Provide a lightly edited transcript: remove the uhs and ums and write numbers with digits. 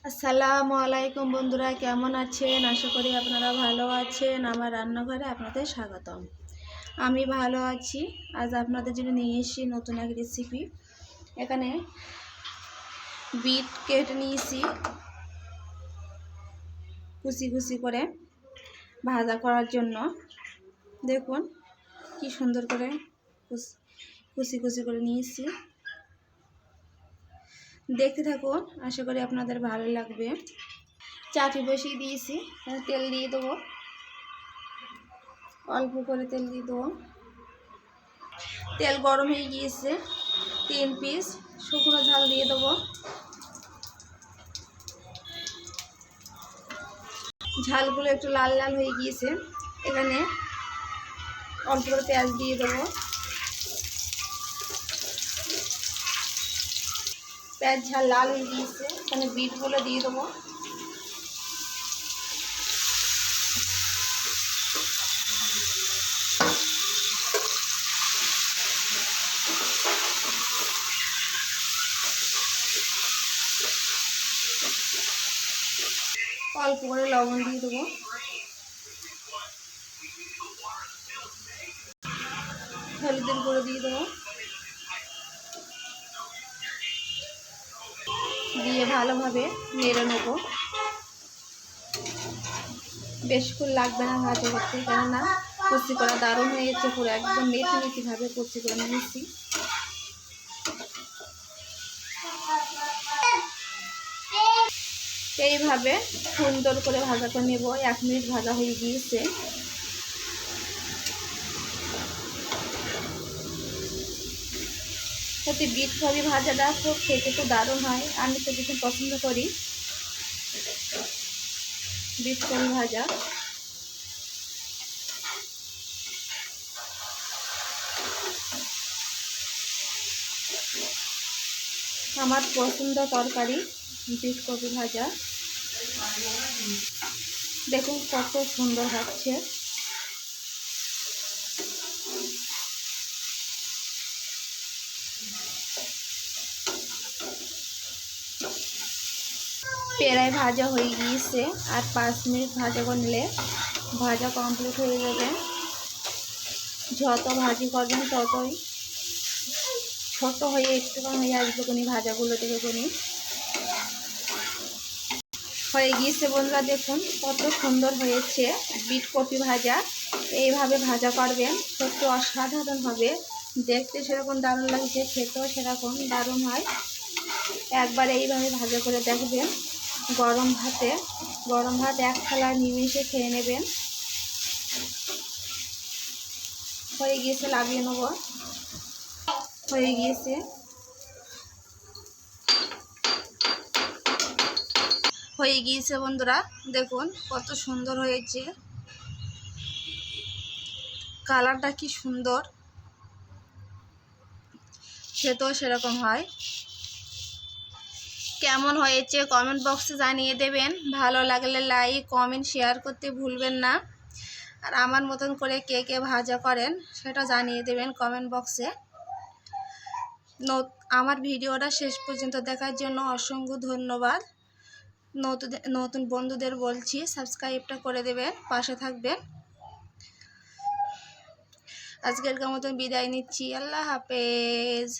আসসালামু আলাইকুম বন্ধুরা, কেমন আছেন? আশা করি আপনারা ভালো আছেন। আমার রান্নাঘরে আপনাদের স্বাগতম। আমি ভালো আছি। আজ আপনাদের জন্য নিয়ে এসেছি নতুন এক রেসিপি। এখানে বিট কেটে নিয়েছি কুচি কুচি করে ভাজা করার জন্য। দেখুন কি সুন্দর করে কুচি কুচি করে নিয়েছি। দেখতে থাকুন, আশা করি আপনাদের ভালো লাগবে। চাটনি বসিয়ে দিয়েছি, তেল দিয়ে দেবো, অল্প করে তেল দিয়ে দেবো। তেল গরম হয়ে গিয়েছে, 3 পিস শুকনো ঝাল দিয়ে দেবো। ঝালগুলো একটু লাল লাল হয়ে গিয়েছে, এখানে অল্প করে পেঁয়াজ দিয়ে দেবো। পেঁয়াজ ঝাল লাল হয়ে গিয়েছে, এখানে বিটগুলো দিয়ে দেবো। অল্প করে লবণ দিয়ে দেবো। হলুদের গুঁড়ো দিয়ে দেবো, দিয়ে ভালোভাবে নেড়ে নেবো। বেশিক্ষণ লাগবে না ভাজা করতে, কেননা কুচি করা দারুণ হয়ে গেছে, পুরো একদম মেথি মেথিভাবে কুচি করে নিয়েছি। এইভাবে সুন্দর করে ভাজা করে নেব। 1 মিনিট ভাজা হয়ে গিয়েছে। সত্যি বিট কপি ভাজাটা খুব খেতে খুব দারুণ হয়, আমি তো ভীষণ পছন্দ করি বিট কপি ভাজা। আমার পছন্দ তরকারি বিট কপি ভাজা। দেখুন কত সুন্দর হচ্ছে। প্রায় ভাজা হয়ে গিয়েছে, আর 5 মিনিট ভাজা করলে ভাজা কমপ্লিট হয়ে যাবে। যত ভাজি করবেন ততই ছোট হয়ে একটুখানি হয়ে আসবে কোনি ভাজাগুলো থেকে কোনি হয়ে গিয়েছে। বন্ধুরা দেখুন কত সুন্দর হয়েছে বিট কপি ভাজা। এইভাবে ভাজা করবেন, সত্যি অসাধারণ হবে। দেখতে সেরকম দারুণ লাগছে, খেতেও সেরকম দারুণ হয়। একবার এইভাবে ভাজা করে দেখবেন। গরম ভাত 1 থালা নিমেষে খেয়ে নেবেন। হয়ে গিয়েছে, নামিয়ে নেব। হয়ে গিয়েছে, বন্ধুরা দেখুন কত সুন্দর হয়েছে। কালারটা কি সুন্দর, খেতেও সেরকম হয়। কেমন হয়েছে কমেন্ট বক্সে জানিয়ে দেবেন। ভালো লাগলে লাইক কমেন্ট শেয়ার করতে ভুলবেন না। আর আমার মতন করে কে কে ভাজা করেন সেটা জানিয়ে দেবেন কমেন্ট বক্সে। আমার ভিডিওটা শেষ পর্যন্ত দেখার জন্য অসংখ্য ধন্যবাদ। নতুন বন্ধুদের বলছি সাবস্ক্রাইবটা করে দেবেন, পাশে থাকবেন। আজকের মতন বিদায় নিচ্ছি, আল্লাহ হাফেজ।